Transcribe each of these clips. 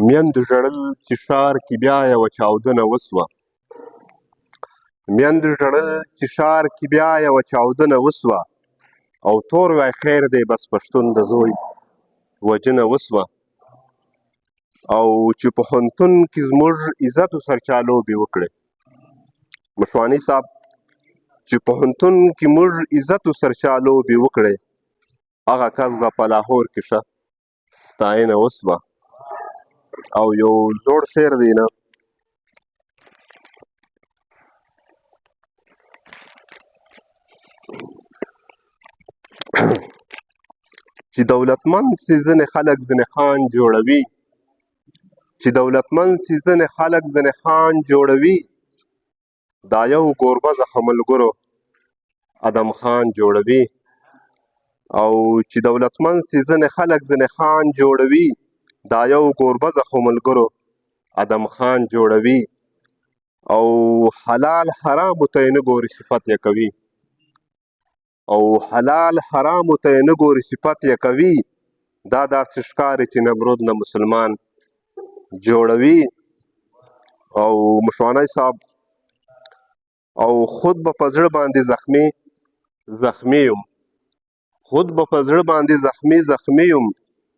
میندو ژړل چې ښار کې بیا یوه چاودنه وسوه میندو ژړل چې ښار کې بیا یوه چاودنه وسوه او تور وای خیر دی بس پښتون د زوی وجنه وسوه او چې پوهنتون کې زموږ عزت و سرچا لوبې وکړې مشواني صاحب چې پوهنتون کې موږ عزت و سرچا لوبې وکړې هغه کس به په لاهور کې ښه ستاینه وسوه او یو زوړ شعر دی نه چې دولتمند سي ځینې خلک ځینې خان جوړوي چې دولتمند سي ځینې خلک ځینې خان جوړوي دا یو ګوربزه ښه ملګرو ادم خان جوړوي او چې دولتمند سي ځینې خلک ځینې خان جوړوي دا یو ګوربزه ښه ملګرو ادم خان جوړوي او حلال حرامو ته یې نه ګوري صفت یې کوي او حلال حرامو ته یې نه ګوري صفت یې کوي دا داسې ښکاري چې نمرود نه مسلمان جوړوي او مشوانی صاحب او خود به په زړه باندې زخمي یم خود به په زړه باندې زخمي یم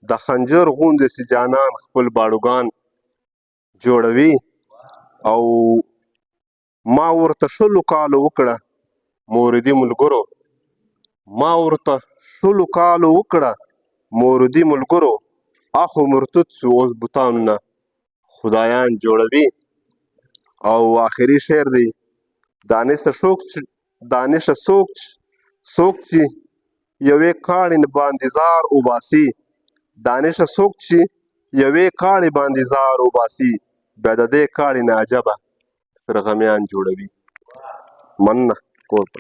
د خنجر غوندې چې جانان خپل باړوګان جوړوي او ما ورته 20 کالو وکړه موردي ملګرو ما ورته 20 کالو وکړه موردي ملګرو اخو مرتد سو اوس بوتانو نه خدایان جوړوي او آخري شعر دی دانشه څوک چې یوې کاڼي باندې زار وباسي دانشه څوک چې یوې کاڼي باندې زار وباسي بیا د دې کاڼي نه عجبه سرغمیان جوړوي مننه کور په